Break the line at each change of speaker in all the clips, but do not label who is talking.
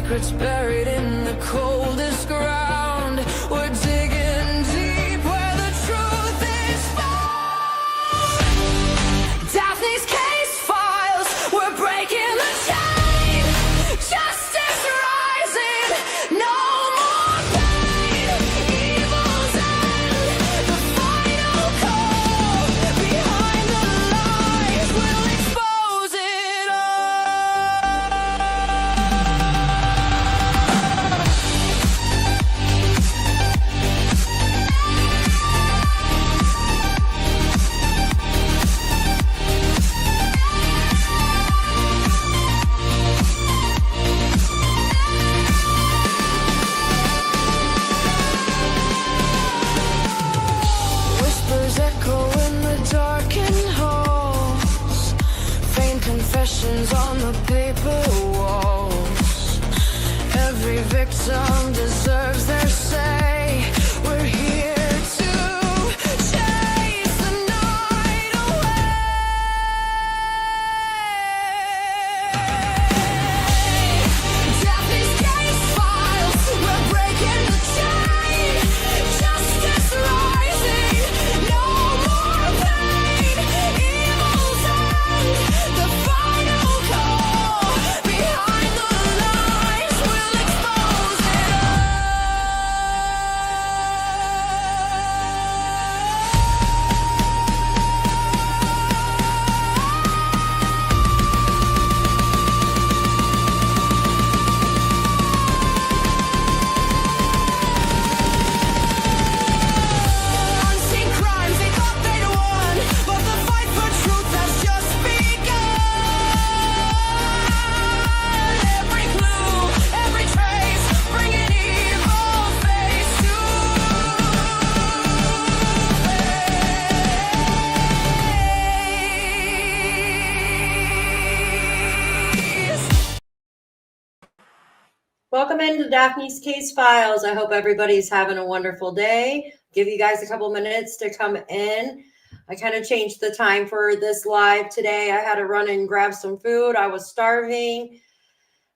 secrets buried in the coldest ground. We're digging deep where the truth is found. Daphne's case files, we're breaking the chain. Justice rising, no more pain. Evil's end, the final call. Behind the lies, we'll expose it all. Whispers echo in the darkened halls. Faint confessions on the paper walls. Every victim deserves their say. We're here to chase the night away. Daphne's case files, we're breaking the chain. Justice rising, no more pain. Evil's end, the final call. Behind the lies, we'll expose it all. Unseen crimes, they thought they'd won, but the fight for truth has just begun. Every clue, every trace, bringing evil face to face.
Welcome into Daphne's Case Files. I hope everybody's having a wonderful day. Give you guys a couple minutes to come in. I kind of changed the time for this live today. I had to run and grab some food. I was starving.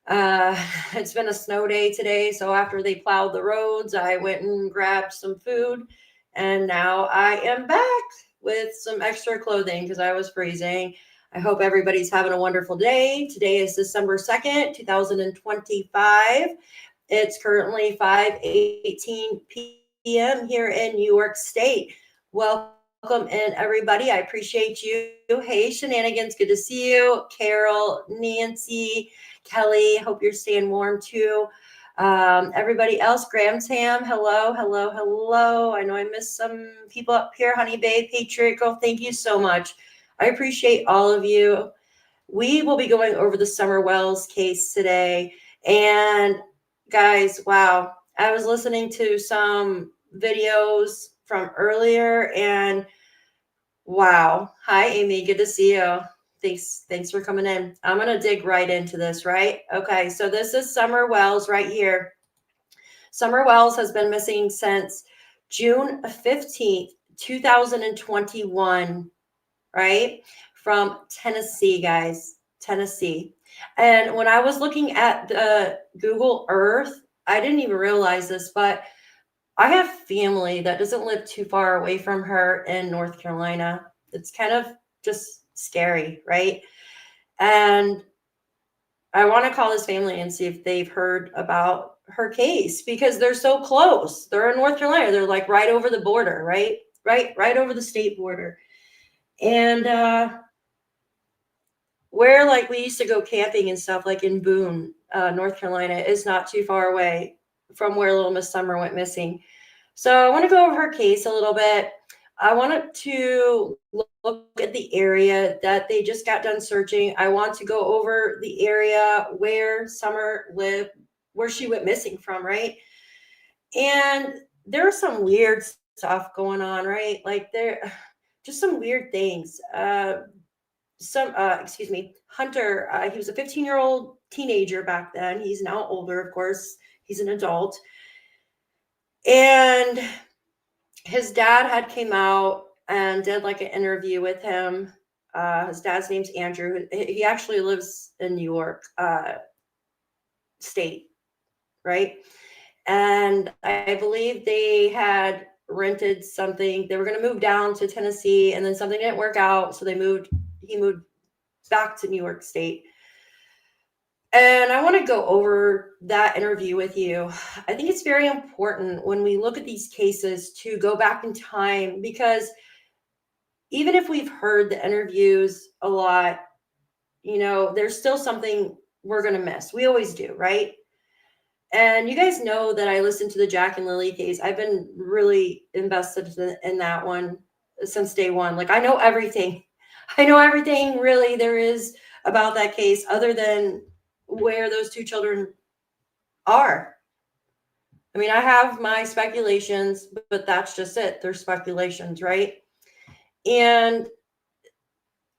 It's been a snow day today, so after they plowed the roads, I went and grabbed some food, and now I am back with some extra clothing because I was freezing. I hope everybody's having a wonderful day. Today is December 2nd, 2025. It's currently 5:18 p.m. here in New York State. Welcome in, everybody. I appreciate you. Hey, Shenanigans, good to see you. Carol, Nancy, Kelly, hope you're staying warm too. Everybody else, Grahamsham, hello, hello, hello. I know I missed some people up here. Honey Babe, Patriot, thank you so much. I appreciate all of you. We will be going over the Summer Wells case today. And guys, wow, I was listening to some videos from earlier and wow. Hi, Amy. Good to see you. Thanks for coming in. I'm going to dig right into this, right? Okay, so this is Summer Wells right here. Summer Wells has been missing since June 15th, 2021. Right? From Tennessee, guys, Tennessee. And when I was looking at the Google Earth, I didn't even realize this, but I have family that doesn't live too far away from her in North Carolina. It's kind of just scary, right? And I want to call this family and see if they've heard about her case because they're so close. They're in North Carolina. They're like right over the border, right? Right over the state border. And where like we used to go camping and stuff like in Boone, North Carolina is not too far away from where Little Miss Summer went missing. So I want to go over her case a little bit. I wanted to look at the area that they just got done searching. I want to go over the area where Summer lived, where she went missing from, right? And there was some weird stuff going on, right? Like there just some weird things. Hunter, he was a 15-year-old teenager back then. He's now older, of course. He's an adult. And his dad had came out and did like an interview with him. His dad's name's Andrew. He actually lives in New York State. right? And I believe they had rented something. They were going to move down to Tennessee, and then something didn't work out, so he moved back to New York State. And I want to go over that interview with you. I think it's very important when we look at these cases to go back in time, because even if we've heard the interviews a lot, there's still something we're going to miss. We always do, right? And you guys know that I listened to the Jack and Lily case. I've been really invested in that one since day one. Like, I know everything. I know everything really there is about that case, other than where those two children are. I mean, I have my speculations, but that's just it. They're speculations, right? And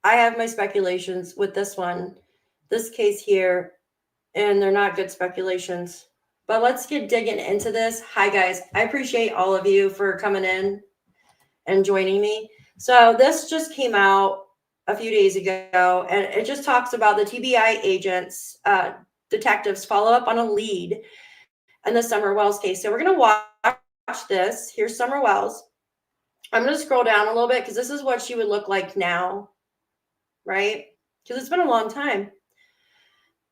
I have my speculations with this case here, and they're not good speculations. But let's get digging into this. Hi, guys. I appreciate all of you for coming in and joining me. So this just came out a few days ago, and it just talks about the TBI agents, detectives follow up on a lead in the Summer Wells case. So we're going to watch this. Here's Summer Wells. I'm going to scroll down a little bit because this is what she would look like now, right? Because it's been a long time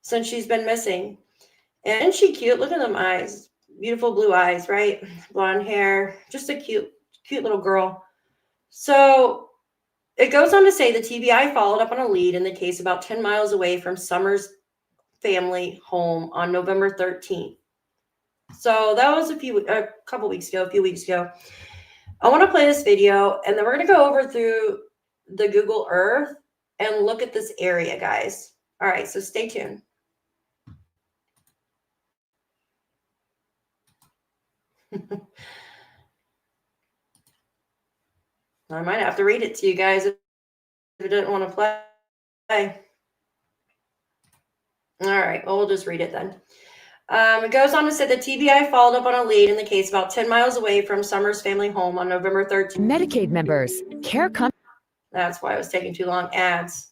since she's been missing. And isn't she cute? Look at them eyes. Beautiful blue eyes, right? Blonde hair. Just a cute little girl. So it goes on to say the TBI followed up on a lead in the case about 10 miles away from Summer's family home on November 13th. So that was a few weeks ago. I want to play this video, and then we're going to go over through the Google Earth and look at this area, guys. All right, so stay tuned. I might have to read it to you guys if you didn't want to play. All right, well, we'll just read it then. It goes on to say the TBI followed up on a lead in the case about 10 miles away from Summer's family home on November 13th.
Medicaid members, care companies.
That's why it was taking too long. Ads.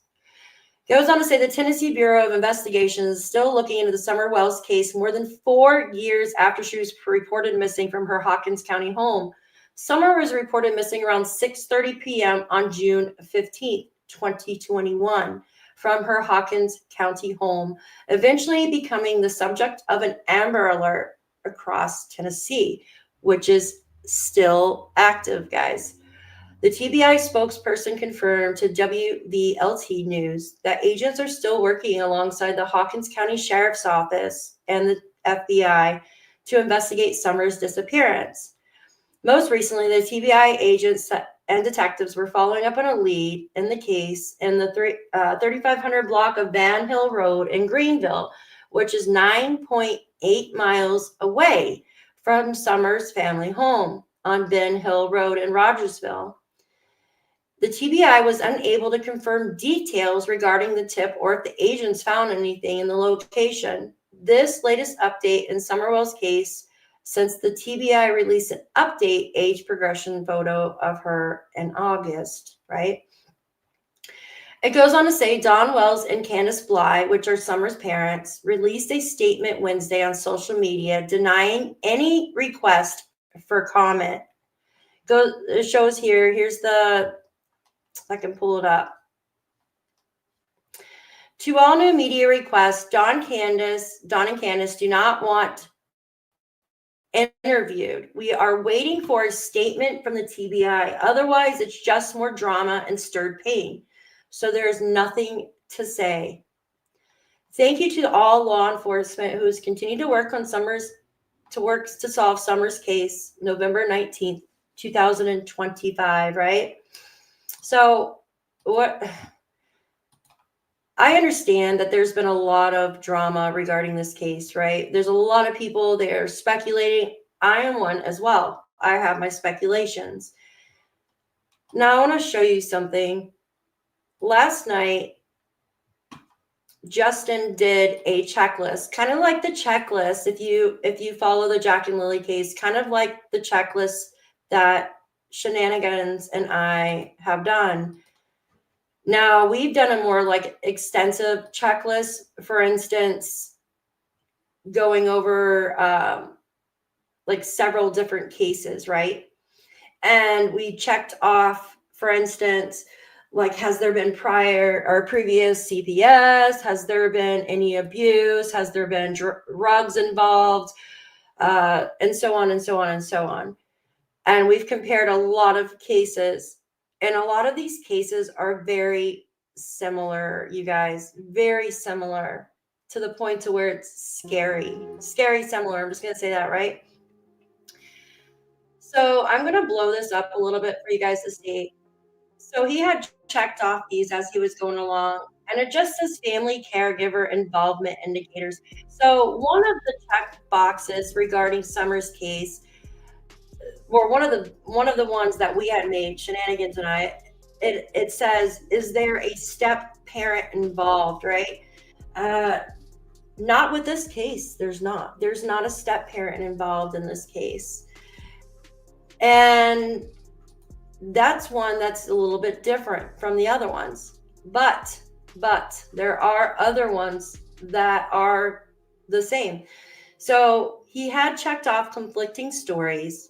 Goes on to say the Tennessee Bureau of Investigation is still looking into the Summer Wells case more than 4 years after she was reported missing from her Hawkins County home. Summer was reported missing around 6:30 p.m. on June 15th, 2021, from her Hawkins County home, eventually becoming the subject of an Amber Alert across Tennessee, which is still active, guys. The TBI spokesperson confirmed to WVLT News that agents are still working alongside the Hawkins County Sheriff's Office and the FBI to investigate Summer's disappearance. Most recently, the TBI agents and detectives were following up on a lead in the case in the 3500 block of Van Hill Road in Greenville, which is 9.8 miles away from Summer's family home on Ben Hill Road in Rogersville. The TBI was unable to confirm details regarding the tip or if the agents found anything in the location. This latest update in Summer Wells' case, since the TBI released an update age progression photo of her in August, right? It goes on to say Dawn Wells and Candace Bly, which are Summer's parents, released a statement Wednesday on social media denying any request for comment. It shows here. Here's I can pull it up. To all new media requests, Dawn and Candace do not want interviewed. We are waiting for a statement from the TBI. Otherwise, it's just more drama and stirred pain. So there's nothing to say. Thank you to all law enforcement who has continued to work on to solve Summer's case, November 19th, 2025, right? So I understand that there's been a lot of drama regarding this case, right? There's a lot of people that are speculating. I am one as well. I have my speculations. Now I want to show you something. Last night, Justin did a checklist, kind of like the checklist. If you follow the Jack and Lily case, kind of like the checklist that Shenanigans and I have done. Now we've done a more like extensive checklist. For instance, going over like several different cases, right? And we checked off, for instance, like, has there been prior or previous CPS? Has there been any abuse? Has there been drugs involved? And so on and so on and so on. And we've compared a lot of cases, and a lot of these cases are very similar, you guys, very similar, to the point to where it's scary similar. I'm just going to say that, right? So I'm going to blow this up a little bit for you guys to see. So he had checked off these as he was going along, and it just says family caregiver involvement indicators. So one of the check boxes regarding Summer's case, or one of the ones that we had made, Shenanigans and I, it says, is there a step parent involved, right? Not with this case. There's not a step parent involved in this case. And that's one that's a little bit different from the other ones. But there are other ones that are the same. So he had checked off conflicting stories,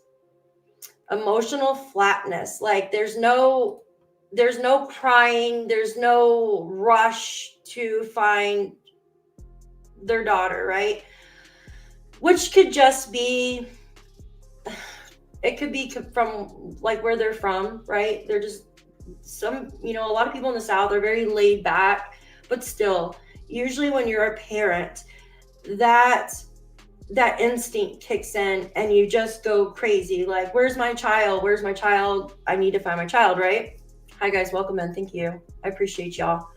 emotional flatness, like there's no crying, there's no rush to find their daughter, right? Which could just be, it could be from like where they're from, right? They're just some, a lot of people in the South are very laid back, but still, usually when you're a parent, that instinct kicks in and you just go crazy. Like, where's my child? I need to find my child, right? Hi guys, welcome in. Thank you. I appreciate y'all.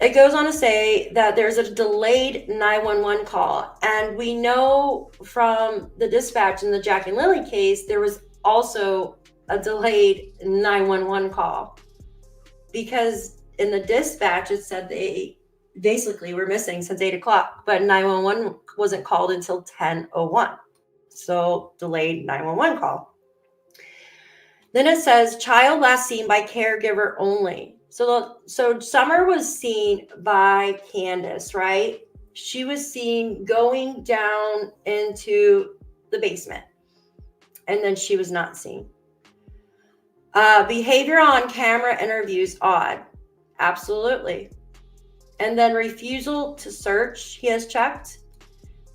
It goes on to say that there's a delayed 911 call. And we know from the dispatch in the Jack and Lily case, there was also a delayed 911 call, because in the dispatch, it said they basically were missing since 8 o'clock, but 911 wasn't called until 10:01. So delayed 911 call. Then it says child last seen by caregiver only. So Summer was seen by Candace, right? She was seen going down into the basement, and then she was not seen. Behavior on camera interviews odd. Absolutely. And then refusal to search, he has checked.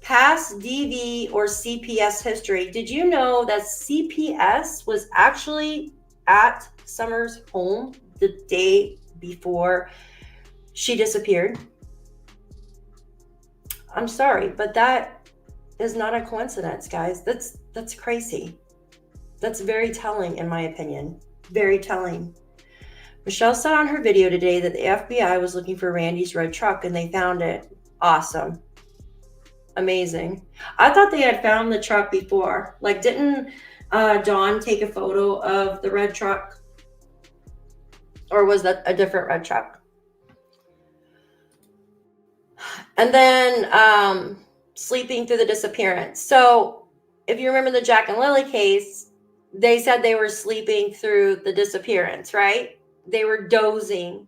Past DV or CPS history. Did you know that CPS was actually at Summer's home the day before she disappeared? I'm sorry, but that is not a coincidence, guys. That's crazy. That's very telling, in my opinion. Very telling. Michelle said on her video today that the FBI was looking for Randy's red truck and they found it. Awesome. Amazing. I thought they had found the truck before. Like, didn't Dawn take a photo of the red truck? Or was that a different red truck? And then sleeping through the disappearance. So if you remember the Jack and Lily case, they said they were sleeping through the disappearance, right? They were dozing.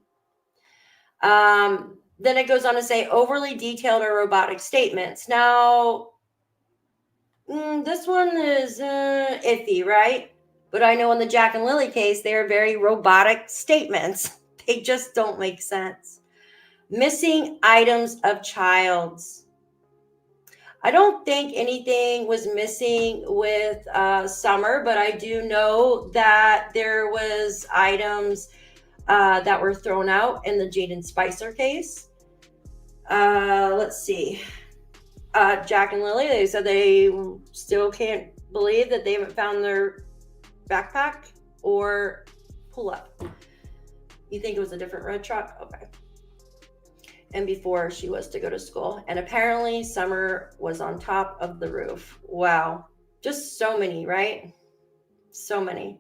Then it goes on to say overly detailed or robotic statements. Now, this one is iffy, right? But I know in the Jack and Lily case, they are very robotic statements. They just don't make sense. Missing items of child's. I don't think anything was missing with Summer, but I do know that there was items that were thrown out in the Jaden Spicer case. Let's see. Jack and Lily, they said they still can't believe that they haven't found their backpack or pull up. You think it was a different red truck? Okay. And before she was to go to school. And apparently Summer was on top of the roof. Wow. Just so many, right? So many.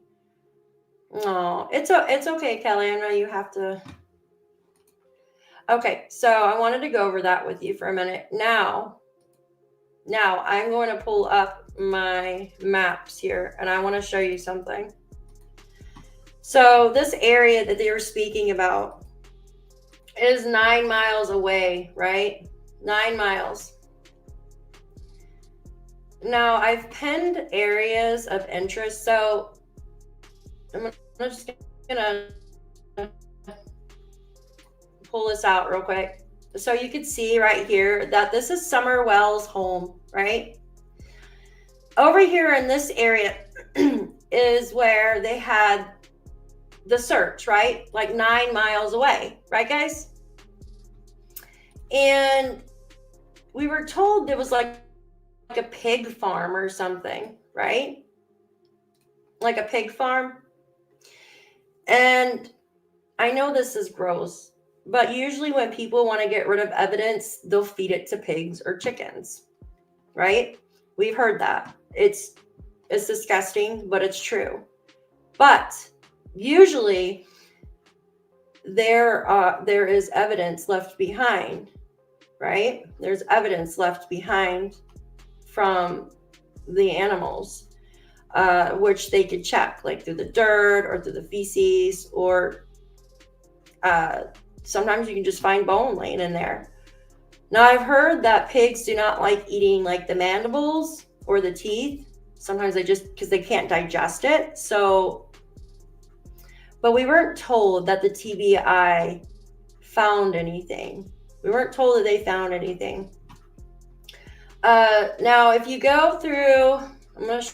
Oh, it's okay, Kelly. I know you have to. Okay, so I wanted to go over that with you for a minute. Now I'm going to pull up my maps here, and I want to show you something. So this area that they were speaking about is 9 miles away, right? 9 miles. Now I've pinned areas of interest, so I'm just gonna pull this out real quick. So you can see right here that this is Summer Wells' home, right? Over here in this area is where they had the search, right? Like 9 miles away, right, guys? And we were told there was like a pig farm or something, right? Like a pig farm. And I know this is gross, but usually when people want to get rid of evidence, they'll feed it to pigs or chickens, right? We've heard that. It's disgusting, but it's true. But usually there is evidence left behind, right? There's evidence left behind from the animals, which they could check, like through the dirt or through the feces, or sometimes you can just find bone laying in there. Now, I've heard that pigs do not like eating like the mandibles or the teeth. Sometimes they just, because they can't digest it. So, but we weren't told that the TBI found anything. We weren't told that they found anything. Now, if you go through, I'm going to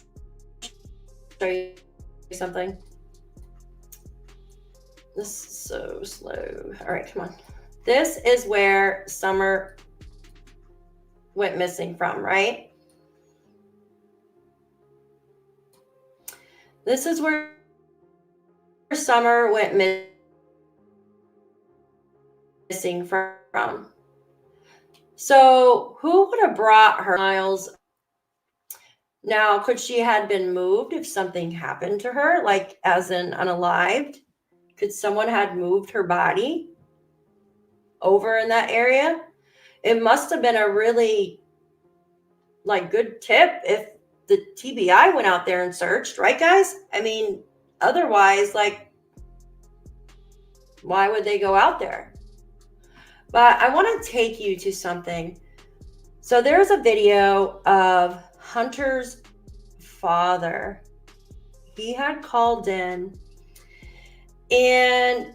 show you something. This is so slow. All right, come on. This is where Summer went missing from, right? This is where Summer went missing from. So who would have brought her miles? Now, could she had been moved if something happened to her, like as in unalived? Could someone had moved her body over in that area? It must have been a really like good tip if the TBI went out there and searched, right, guys? I mean, otherwise, like, why would they go out there? But I want to take you to something. So there's a video of Hunter's father. He had called in, and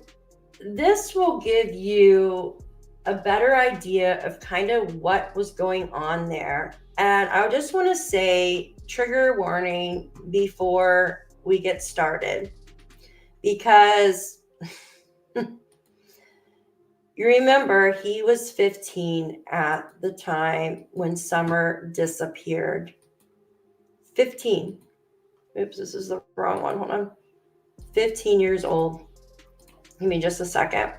this will give you a better idea of kind of what was going on there. And I just want to say trigger warning before we get started, because you remember he was 15 at the time when Summer disappeared. 15. Oops, this is the wrong one. Hold on. 15 years old. Give me just a second.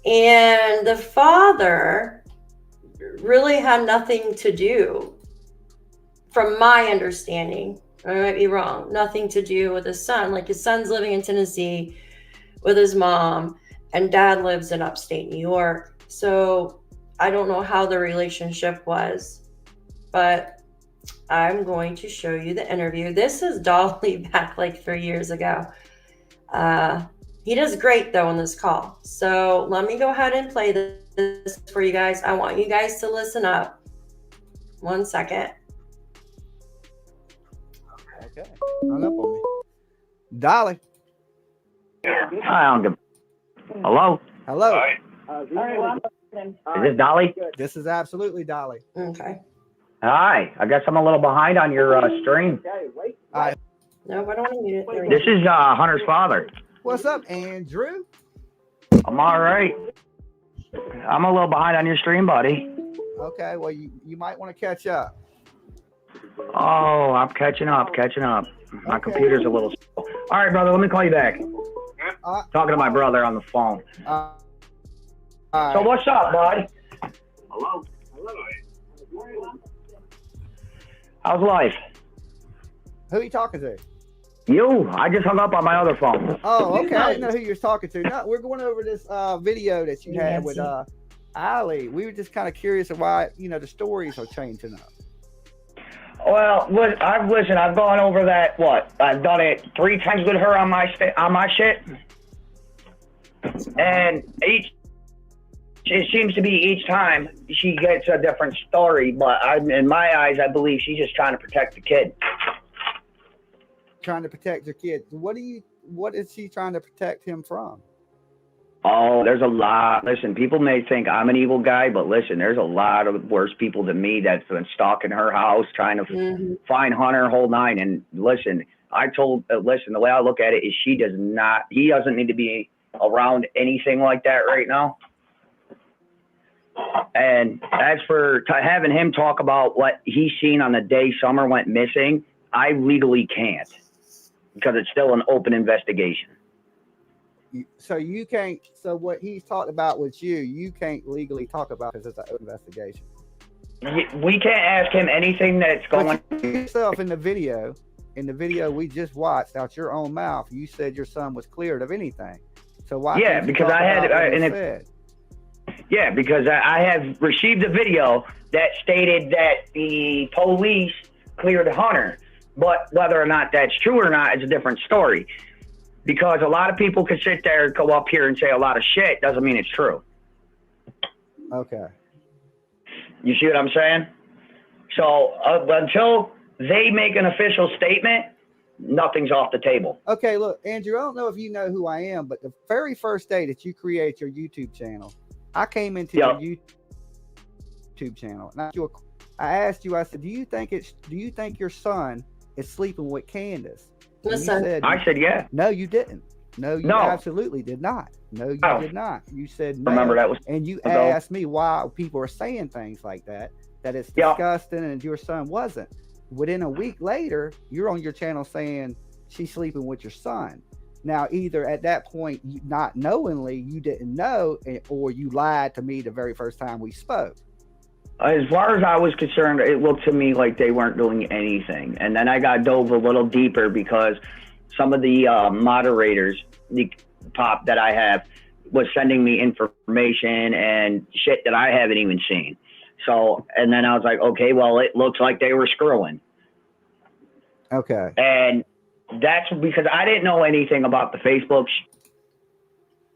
And the father really had nothing to do, from my understanding. I might be wrong. Nothing to do with his son. Like, his son's living in Tennessee with his mom, and dad lives in upstate New York. So I don't know how the relationship was, but I'm going to show you the interview. This is Dolly back like 3 years ago. He does great though on this call. So let me go ahead and play this for you guys. I want you guys to listen up. 1 second.
Okay, hung up on me. Dolly.
Hi, hello?
Hello.
Is this Dolly?
This is absolutely Dolly.
Okay.
Hi. I guess I'm a little behind on your stream.
No, I don't want to mute it. There we go.
This is Hunter's father.
What's up, Andrew?
I'm all right. I'm a little behind on your stream, buddy.
Okay, well, you might want to catch up.
Oh, I'm catching up. My computer's a little slow. All right, brother, let me call you back. Talking to my brother on the phone. So what's up, bud? Hello? How's life?
Who are you talking to?
You. I just hung up on my other phone.
Oh, okay. I didn't know who you was talking to. No, we're going over this video that you had with Allie. We were just kind of curious of why, the stories are changing up.
Well, I've gone over that. What? I've done it 3 times with her on my shit, and each it seems to be each time she gets a different story, but in my eyes, I believe she's just trying to protect the kid.
Trying to protect your kid. What is she trying to protect him from?
Oh, there's a lot. Listen, people may think I'm an evil guy, but listen, there's a lot of worse people than me that's been stalking her house, trying to find Hunter, whole nine. And listen, listen, the way I look at it is he doesn't need to be around anything like that right now. And as for having him talk about what he's seen on the day Summer went missing, I legally can't because it's still an open investigation.
So you can't. So what he's talked about with you can't legally talk about because it's an open investigation.
We can't ask him anything that's going.
But you yourself in the video we just watched, out your own mouth, you said your son was cleared of anything. So why?
Yeah, because I had Yeah, because I have received a video that stated that the police cleared Hunter, but whether or not that's true or not is a different story. Because a lot of people could sit there and go up here and say a lot of shit, doesn't mean it's true.
Okay.
You see what I'm saying? So until they make an official statement, nothing's off the table.
Okay, look, Andrew, I don't know if you know who I am, but the very first day that you create your YouTube channel, I came into your YouTube channel and I asked you, I said, do you think your son is sleeping with Candace?
Listen,
I said, yeah.
No, you didn't. No, you absolutely did not. No, you did not. You said no.
Remember that was.
And you asked me why people are saying things like that it's disgusting, and your son wasn't. Within a week later, you're on your channel saying she's sleeping with your son. Now, either at that point, not knowingly, you didn't know, or you lied to me the very first time we spoke.
As far as I was concerned, it looked to me like they weren't doing anything. And then I got dove a little deeper because some of the moderators, the pop that I have, was sending me information and shit that I haven't even seen. So, and then I was like, okay, well, it looks like they were screwing.
Okay.
And that's because I didn't know anything about the Facebook.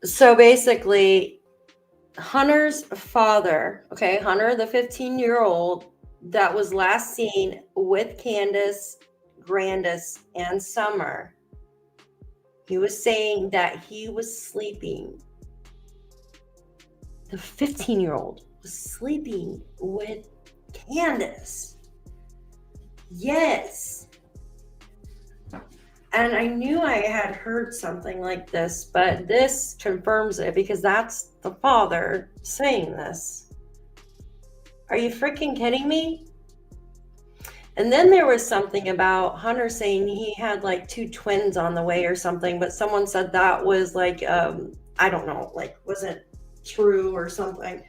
So basically, Hunter's father, okay, Hunter, the 15-year-old that was last seen with Candace, Grandis, and Summer, he was saying that he was sleeping. The 15-year-old was sleeping with Candace. Yes. And I knew I had heard something like this, but this confirms it because that's the father saying this. Are you freaking kidding me? And then there was something about Hunter saying he had like 2 twins on the way or something, but someone said that was like, I don't know, like wasn't true or something.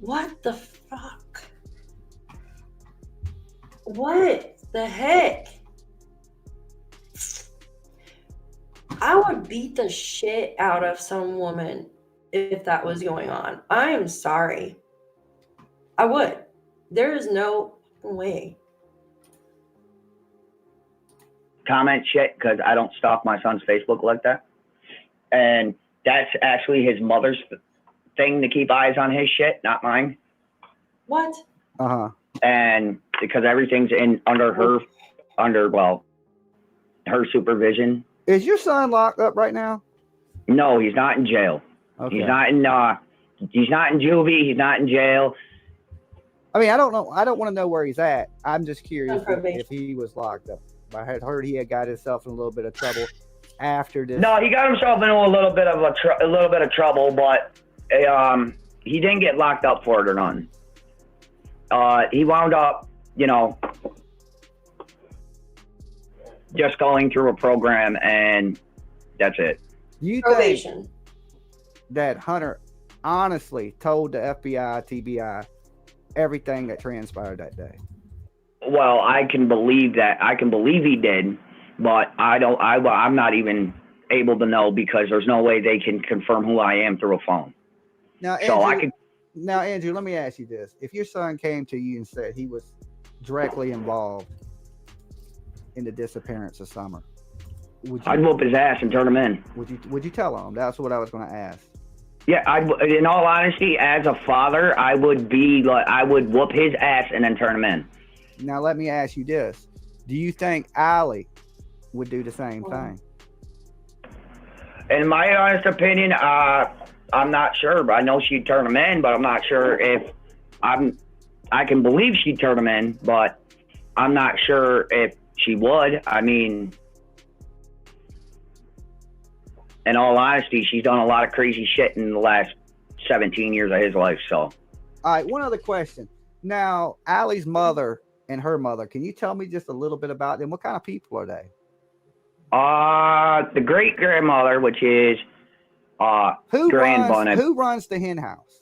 What the fuck? What the heck? I would beat the shit out of some woman if that was going on. I am sorry. I would. There is no way.
Comment shit because I don't stalk my son's Facebook like that. And that's actually his mother's thing to keep eyes on his shit, not mine.
What?
Uh-huh.
And because everything's under her supervision.
Is your son locked up right now?
No, he's not in jail. Okay. He's not in juvie. He's not in jail.
I mean, I don't know. I don't want to know where he's at. I'm just curious if he was locked up. I had heard he had got himself in a little bit of trouble after this.
No, he got himself into a little bit of trouble, but he didn't get locked up for it or none. He wound up, just going through a program, and that's it.
You
Probation.
think that Hunter honestly told the FBI, TBI, everything that transpired that day?
Well, I can believe that. I can believe he did, but I'm not even able to know because there's no way they can confirm who I am through a phone.
Now, Andrew, let me ask you this. If your son came to you and said he was directly involved in the disappearance of Summer,
I'd whoop his ass and turn him in.
Would you tell him? That's what I was going to ask.
Yeah, in all honesty, as a father, I would whoop his ass and then turn him in.
Now, let me ask you this. Do you think Allie would do the same thing?
In my honest opinion, I'm not sure. But I know she'd turn him in, but I'm not sure if I can believe she'd turn him in, but I'm not sure if she would. I mean, in all honesty, she's done a lot of crazy shit in the last 17 years of his life. So,
all right, one other question. Now, Allie's mother and her mother, can you tell me just a little bit about them? What kind of people are they?
The great grandmother, which is
who
grandmother.
Who runs the hen house?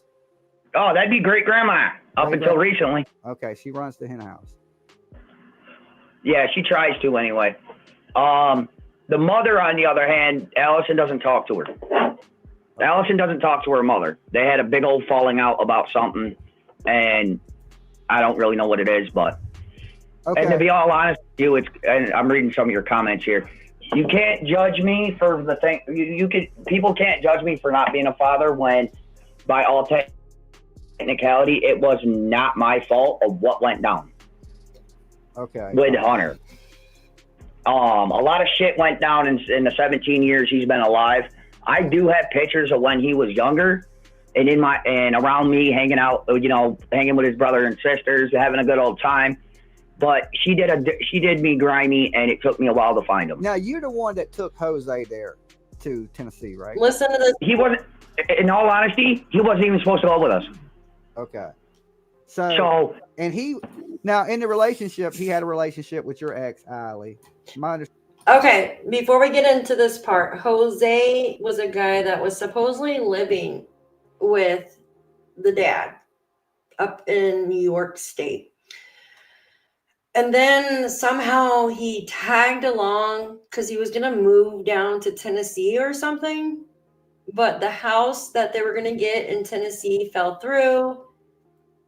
Oh, that'd be great grandma up until recently.
Okay, she runs the hen house.
Yeah, she tries to anyway. The mother, on the other hand, Allison doesn't talk to her. Allison doesn't talk to her mother. They had a big old falling out about something, and I don't really know what it is, but
okay.
And to be all honest with you, and I'm reading some of your comments here. You can't judge me for the thing. People can't judge me for not being a father when, by all technicality, it was not my fault of what went down.
Okay.
With Hunter. A lot of shit went down in the 17 years he's been alive. I do have pictures of when he was younger and around me hanging out, hanging with his brother and sisters, having a good old time. But she did me grimy, and it took me a while to find him.
Now, you're the one that took Jose there to Tennessee, right?
Listen to this.
He wasn't, in all honesty, he wasn't even supposed to go with us.
Okay. So and now in the relationship, he had a relationship with your ex, Allie.
Okay, before we get into this part, Jose was a guy that was supposedly living with the dad up in New York State. And then somehow he tagged along because he was going to move down to Tennessee or something. But the house that they were going to get in Tennessee fell through.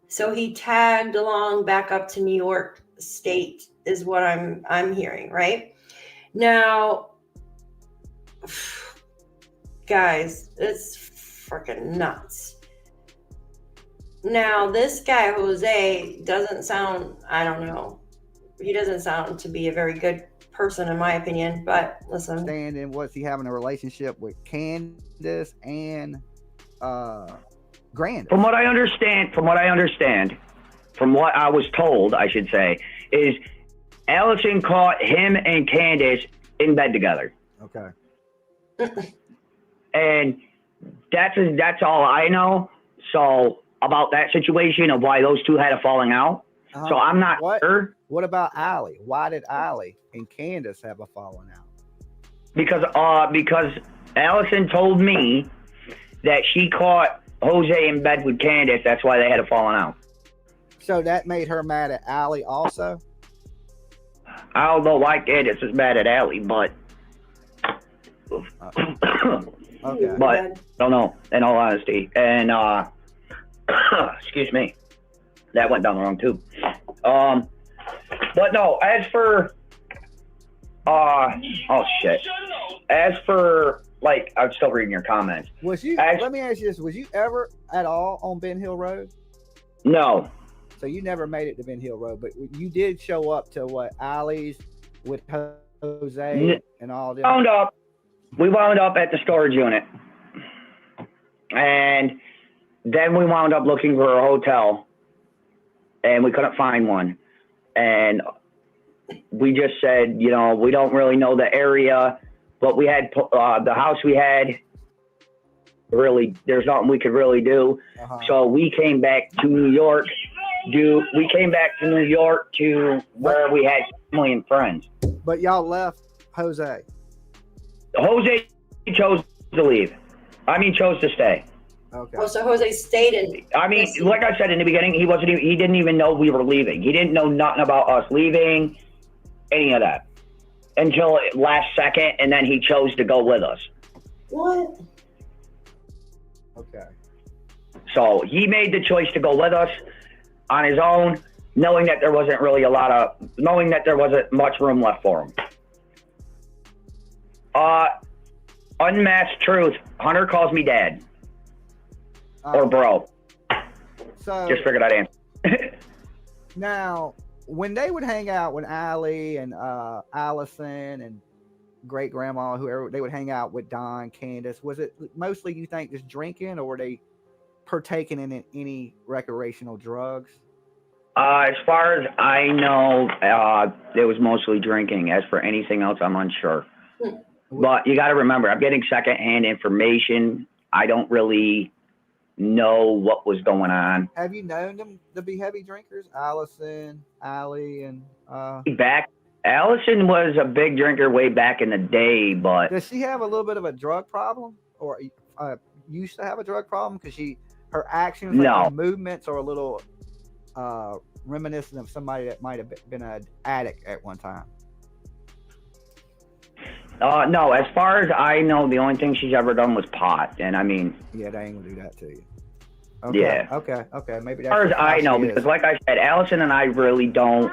So he tagged along back up to New York State is what I'm hearing, right? Now, guys, it's freaking nuts. Now, this guy, Jose, doesn't sound, I don't know. He doesn't sound to be a very good person, in my opinion, but listen.
And was he having a relationship with Candace and Grant?
From what I understand, from what I was told, I should say, is Allison caught him and Candace in bed together.
Okay.
And that's all I know. So about that situation of why those two had a falling out. So I'm not sure.
What about Allie? Why did Allie and Candace have a falling out?
Because Allison told me that she caught Jose in bed with Candace. That's why they had a falling out.
So that made her mad at Allie also?
I don't know why Candace is mad at Allie, but
okay.
But I don't know, in all honesty. And excuse me, that went down the wrong tube. But no, as for as for like, I'm still reading your comments.
Let me ask you this: was you ever at all on Ben Hill Road?
No.
So you never made it to Ben Hill Road, but you did show up to what, Allie's with Jose and all that.
We wound up at the storage unit, and then we wound up looking for a hotel, and we couldn't find one. And we just said, we don't really know the area, but we had the house we had. Really, there's nothing we could really do. So we came back to New York. We came back to New York to where we had family and friends.
But y'all left Jose.
Jose chose to leave. Chose to stay.
Okay.
Oh, so Jose stayed in.
Like I said in the beginning, he didn't even know we were leaving. He didn't know nothing about us leaving, any of that, until last second, and then he chose to go with us.
What?
Okay.
So he made the choice to go with us on his own, knowing that there wasn't much room left for him. Unmasked truth. Hunter calls me dad. or bro.
So
Just figured I'd answer.
now, when they would hang out with Allie and Allison and great grandma, whoever, they would hang out with Don, Candace. Was it mostly, you think, just drinking, or were they partaking in any recreational drugs?
As far as I know, it was mostly drinking. As for anything else, I'm unsure. But you got to remember, I'm getting secondhand information. I don't really know what was going on.
Have you known them to be heavy drinkers? Allison, Allie, and
Allison was a big drinker way back in the day, but
does she have a little bit of a drug problem, or used to have a drug problem? Because her actions, like her movements, are a little reminiscent of somebody that might have been an addict at one time.
No, as far as I know, the only thing she's ever done was pot, and I mean,
yeah, they ain't gonna do that to you. Okay,
yeah.
Okay, maybe that's
as far as I know, because like I said, Allison and I really don't.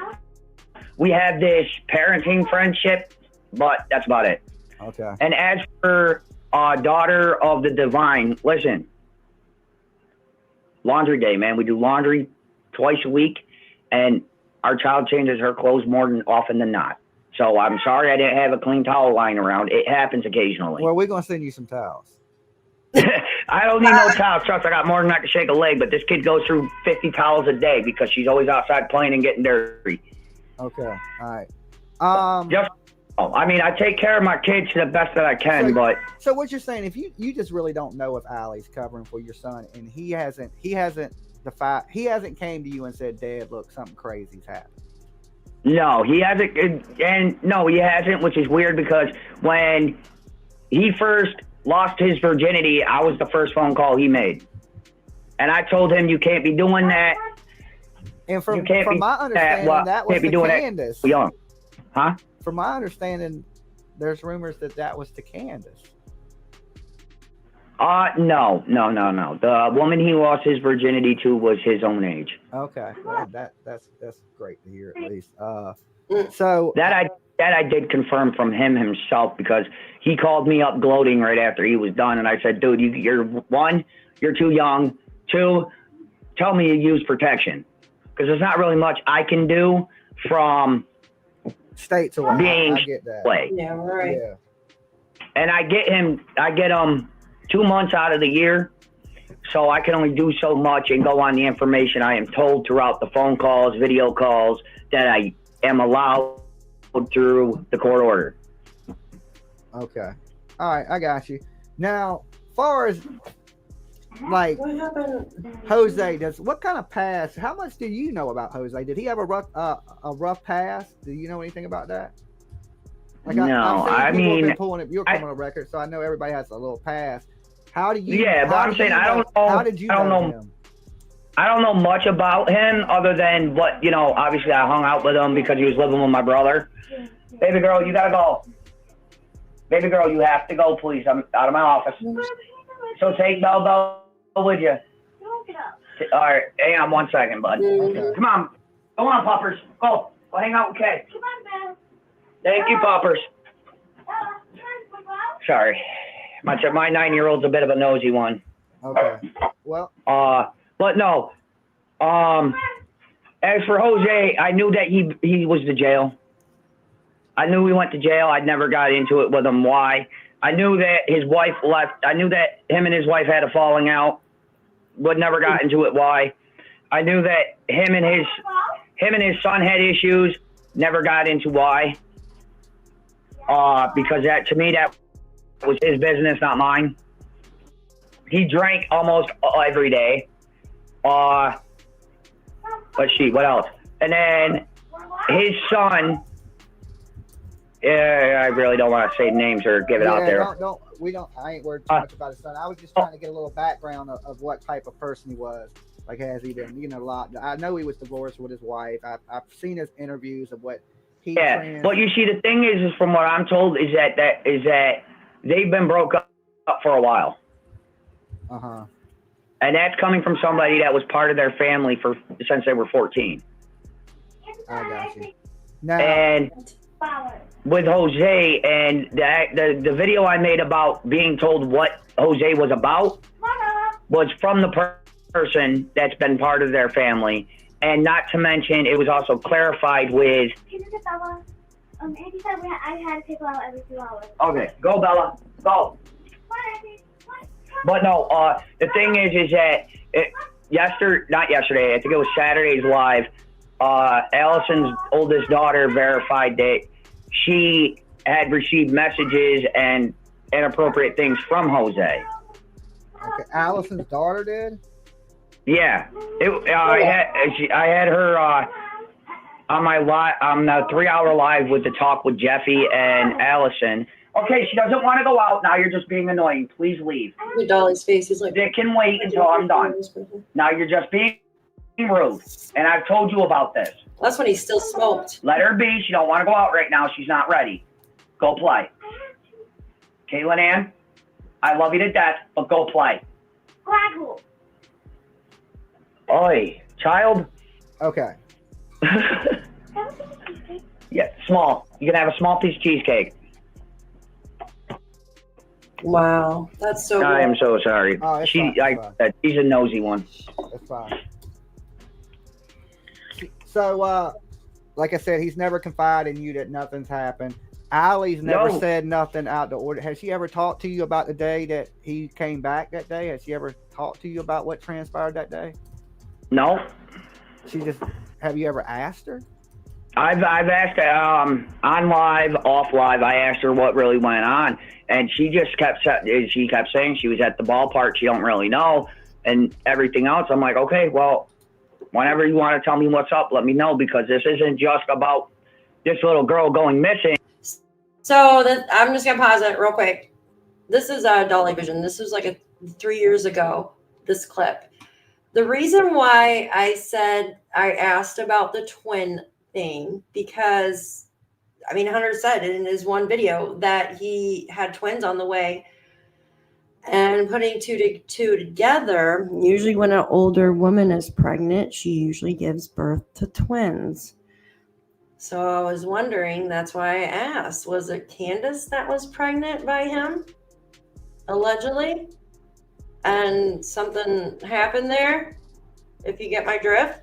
We have this parenting friendship, but that's about it.
Okay.
And as for daughter of the divine, listen, laundry day, man. We do laundry twice a week, and our child changes her clothes more often than not. So I'm sorry I didn't have a clean towel lying around. It happens occasionally.
Well, we're going to send you some towels.
I don't need no towels. Trust, I got more than I can shake a leg, but this kid goes through 50 towels a day because she's always outside playing and getting dirty.
Okay. All right.
I mean, I take care of my kids to the best that I can, but.
So what you're saying, if you just really don't know if Allie's covering for your son, and he hasn't came to you and said, Dad, look, something crazy's happened.
No, he hasn't, he hasn't, which is weird because when he first lost his virginity, I was the first phone call he made. And I told him, you can't be doing that.
And from my understanding, that was to Candace.
Young. Huh?
From my understanding, there's rumors that was to Candace.
No. The woman he lost his virginity to was his own age.
Okay, well, that's great to hear at least. So
that I did confirm from him himself, because he called me up gloating right after he was done, and I said, dude, you're too young. 2, tell me you use protection, because there's not really much I can do from
states away.
Being
I get that.
Away.
Yeah, right.
Yeah. And I get him 2 months out of the year, so I can only do so much and go on the information I am told throughout the phone calls, video calls that I am allowed through the court order.
Okay. All right, I got you. Now, far as like Jose, what kind of past? How much do you know about Jose? Did he have a rough past? Do you know anything about that? Like,
no, I mean,
been pulling up your criminal record, so I know everybody has a little past. How do you?
Yeah, but I'm saying I don't know.
How did you know him?
I don't know much about him other than what, obviously I hung out with him because he was living with my brother. Baby girl, you gotta go. Baby girl, you have to go, please. I'm out of my office. So take Bell with you. All right, hang on 1 second, bud.
Okay.
Come on. Go on, Poppers. Go hang out with Kay. Come on, Bell. Thank you, Poppers. Sorry. My 9-year-old's a bit of a nosy one.
Okay. Well.
But no. As for Jose, I knew that he was to jail. I knew he went to jail. I never got into it with him. Why? I knew that his wife left. I knew that him and his wife had a falling out, but never got into it. Why? I knew that him and his son had issues. Never got into why. Because that, to me, that was his business, not mine. He drank almost every day. Let's see, what else? And then his son, I really don't want to say names or give it out there.
I ain't worried too much about his son. I was just trying to get a little background of what type of person he was. Like, has he been, a lot? I know he was divorced with his wife. I've seen his interviews of what he.
Yeah, but you see, the thing is from what I'm told, is that they've been broke up for a while. And that's coming from somebody that was part of their family since they were 14.
I got you. Now,
and with Jose and the video I made about being told what Jose was about, was from the person that's been part of their family. And not to mention, it was also clarified with...
Andy said I had to take her out every 2 hours.
Okay, go, Bella. Go. But no, the thing is that not yesterday, I think it was Saturday's live, Allison's oldest daughter verified that she had received messages and inappropriate things from Jose.
Okay, Allison's daughter did?
Yeah. I had her on my on the 3-hour live with the talk with Jeffy and Allison. Okay, she doesn't want to go out. Now you're just being annoying. Please leave.
Dolly's face. He's like,
It can wait until I'm done. Now you're just being rude. And I've told you about this.
That's when he still smoked.
Let her be. She don't want to go out right now. She's not ready. Go play. Caitlin Ann, I love you to death, but go play. Oi, child.
Okay.
Yeah, small. You can have a small piece of cheesecake.
Wow, that's so.
I am so sorry.
Oh, it's fine,
she's a nosy one.
That's fine. So, like I said, he's never confided in you that nothing's happened. Allie's never said nothing out the order. Has she ever talked to you about the day that he came back that day? Has she ever talked to you about what transpired that day?
No.
Have you ever asked her?
I've asked on live, off live. I asked her what really went on, and she just kept saying she was at the ballpark. She don't really know, and everything else. I'm like, okay, well, whenever you want to tell me what's up, let me know, because this isn't just about this little girl going missing.
So I'm just gonna pause it real quick. This is Dolly Vision. This was like 3 years ago. This clip. The reason why I asked about the twin thing, because Hunter said in his one video that he had twins on the way, and putting two together, usually when an older woman is pregnant, she usually gives birth to twins. So I was wondering, that's why I asked, was it Candace that was pregnant by him, allegedly? And something happened there, if you get my drift?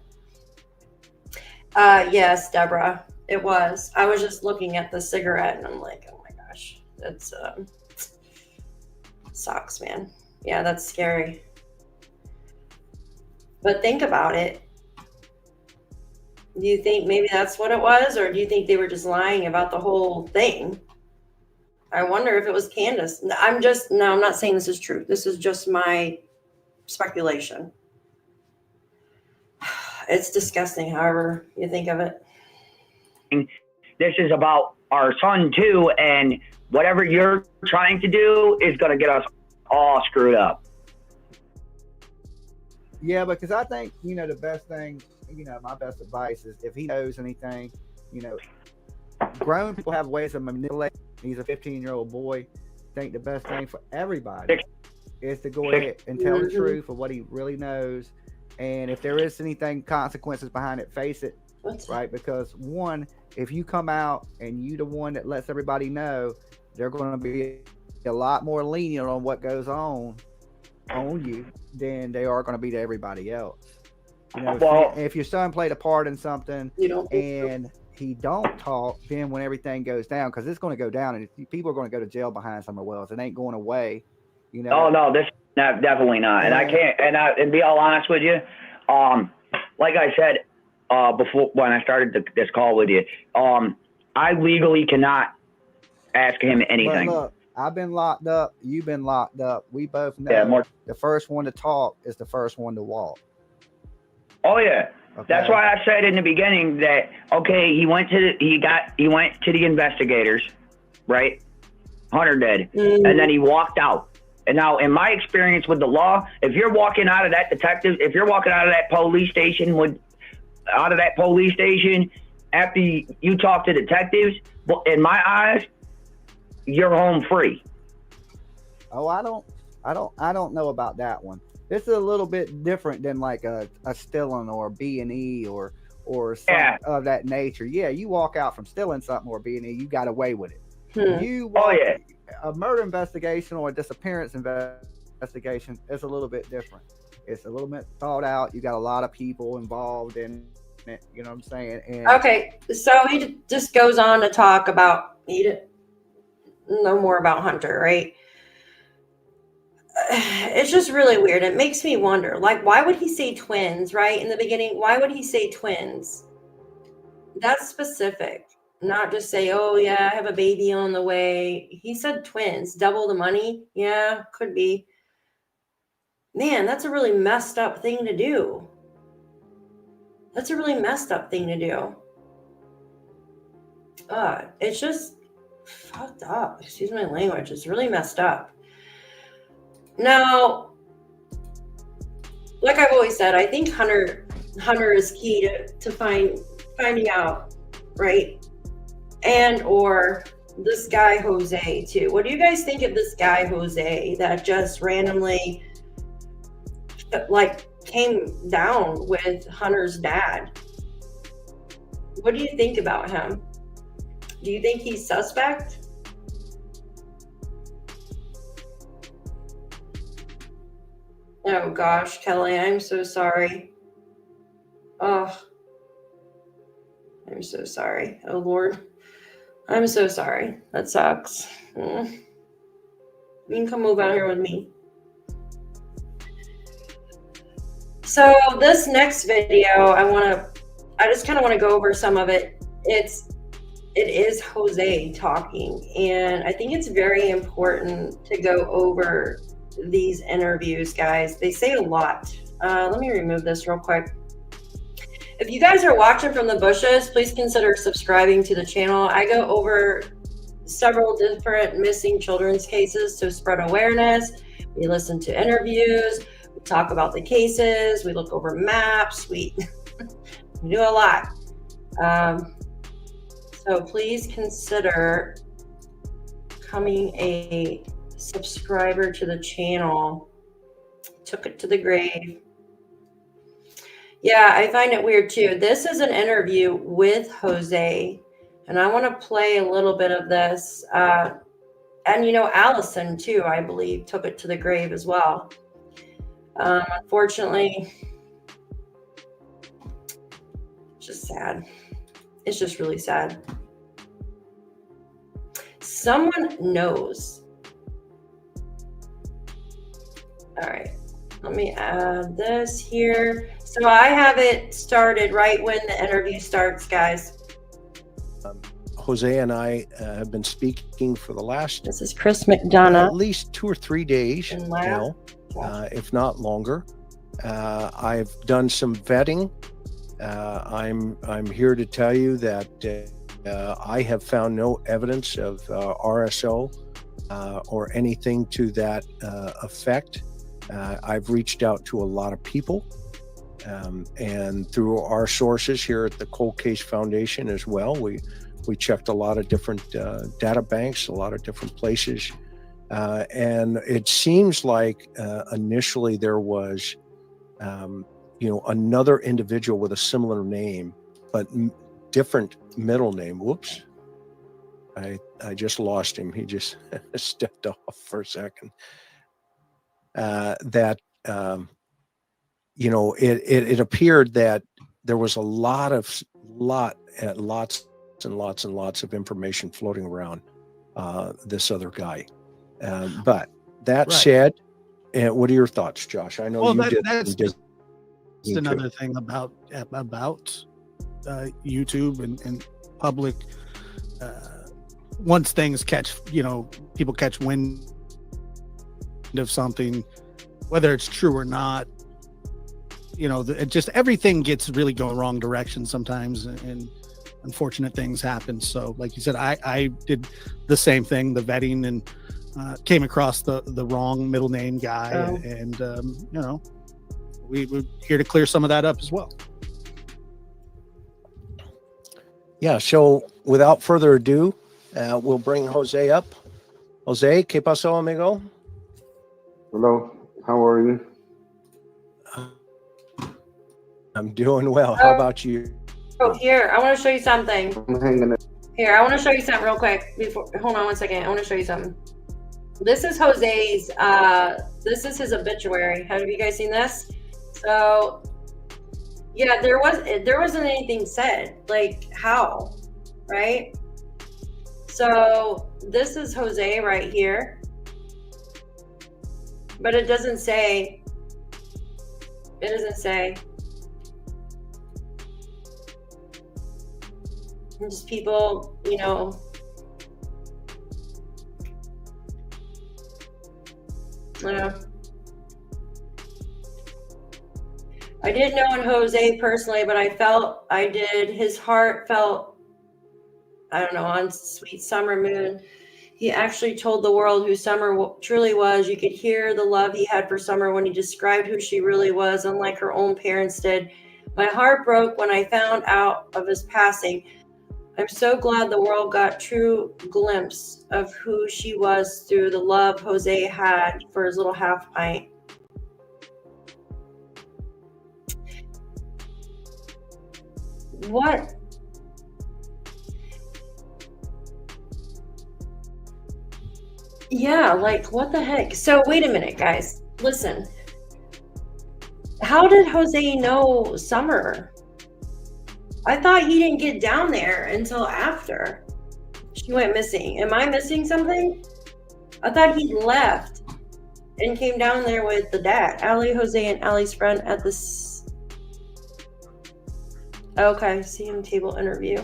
Yes, Deborah, it was. I was just looking at the cigarette and I'm like, oh my gosh, that's sucks, man. Yeah, that's scary. But think about it. Do you think maybe that's what it was, or do you think they were just lying about the whole thing? I wonder if it was Candace. I'm not saying this is true. This is just my speculation. It's disgusting, however you think of it.
This is about our son too, and whatever you're trying to do is going to get us all screwed up.
Yeah, because I think, the best thing, my best advice is, if he knows anything, grown people have ways of manipulating. He's a 15-year-old boy. I think the best thing for everybody is to go ahead and tell the truth of what he really knows. And if there is anything, consequences behind it, face it, right? Because one, if you come out and you the one that lets everybody know, they're going to be a lot more lenient on what goes on you than they are going to be to everybody else. If your son played a part in something and he don't talk, then when everything goes down, because it's going to go down, and people are going to go to jail behind Summer Wells. It ain't going away.
Oh no, this definitely not. And I can't. And be all honest with you, like I said before when I started this call with you, I legally cannot ask him anything.
But look, I've been locked up. You've been locked up. We both know the first one to talk is the first one to walk. Oh yeah. Okay.
That's why I said in the beginning that he went to the investigators, right? Hunter did, and then he walked out. And now, in my experience with the law, if you're walking out of that police station after you talk to detectives, in my eyes, you're home free.
Oh, I don't know about that one. This is a little bit different than like a stealing or B&E or something of that nature. Yeah, you walk out from stealing something or B&E, you got away with it. A murder investigation or a disappearance investigation investigation is a little bit different. It's a little bit thought out. You got a lot of people involved in it. You know what I'm saying? And
okay, so he just goes on to talk about no more about Hunter, right? It's just really weird. It makes me wonder, like, why would he say twins, right? In the beginning, why would he say twins? That's specific. Not just say, oh, yeah, I have a baby on the way. He said twins, double the money. Yeah, could be. Man, that's a really messed up thing to do. That's a really messed up thing to do. It's just fucked up. Excuse my language. It's really messed up. Now, like I've always said, I think Hunter is key to finding out, right? And or this guy Jose too. What do you guys think of this guy Jose that just randomly like came down with Hunter's dad? What do you think about him? Do you think he's suspect? Oh gosh, Kelly, I'm so sorry. Oh, I'm so sorry. Oh Lord, I'm so sorry. That sucks. You can come move out here with me. So this next video, I just kind of want to go over some of it. It is Jose talking, and I think it's very important to go over these interviews, guys. They say a lot. Let me remove this real quick. If you guys are watching from the bushes, please consider subscribing to the channel. I go over several different missing children's cases to spread awareness. We listen to interviews, we talk about the cases, we look over maps, we do a lot. So please consider becoming a subscriber to the channel. Took it to the grave. Yeah, I find it weird too. This is an interview with Jose, and I want to play a little bit of this. And Allison too, I believe, took it to the grave as well. Unfortunately, it's just sad. It's just really sad. Someone knows. All right, let me add this here. So I have it started right when the interview starts, guys.
Jose and I have been speaking for the last
This is Chris McDonough.
at least 2 or 3 days
And
now, if not longer. I've done some vetting. I'm here to tell you that I have found no evidence of RSO or anything to that effect. I've reached out to a lot of people and through our sources here at the Cold Case Foundation as well. We checked a lot of different data banks, a lot of different places. And it seems like initially there was, another individual with a similar name, but different middle name. Whoops. I just lost him. He just stepped off for a second. It appeared that there was lots and lots of information floating around this other guy. But that said, what are your thoughts, Josh? I know
that's another thing about YouTube and public. Once things catch, people catch wind of something, whether it's true or not, it just everything gets really going wrong direction sometimes, and unfortunate things happen. So like you said, I did the same thing, the vetting, and came across the wrong middle name guy. And we're here to clear some of that up as well.
Yeah, so without further ado, we'll bring Jose up. Jose, ¿qué pasó, amigo?
Hello, how are you?
I'm doing well. How about you?
Oh, here, I want to show you something.
I'm hanging in.
Here, I want to show you something real quick. Hold on one second. I want to show you something. This is Jose's, this is his obituary. Have you guys seen this? So yeah, there wasn't anything said, like how, right? So this is Jose right here, but it doesn't say, just people, you know, I didn't know Jose personally, but I did. His heart felt, I don't know, on Sweet Summer Moon. He actually told the world who Summer truly was. You could hear the love he had for Summer when he described who she really was, unlike her own parents did. My heart broke when I found out of his passing. I'm so glad the world got true glimpse of who she was through the love Jose had for his little half pint. What? Yeah, like what the heck? So wait a minute, guys. Listen. How did Jose know Summer? I thought he didn't get down there until after she went missing. Am I missing something? I thought he left and came down there with the dad. Allie, Jose, and Allie's friend at this. Okay, CM table interview.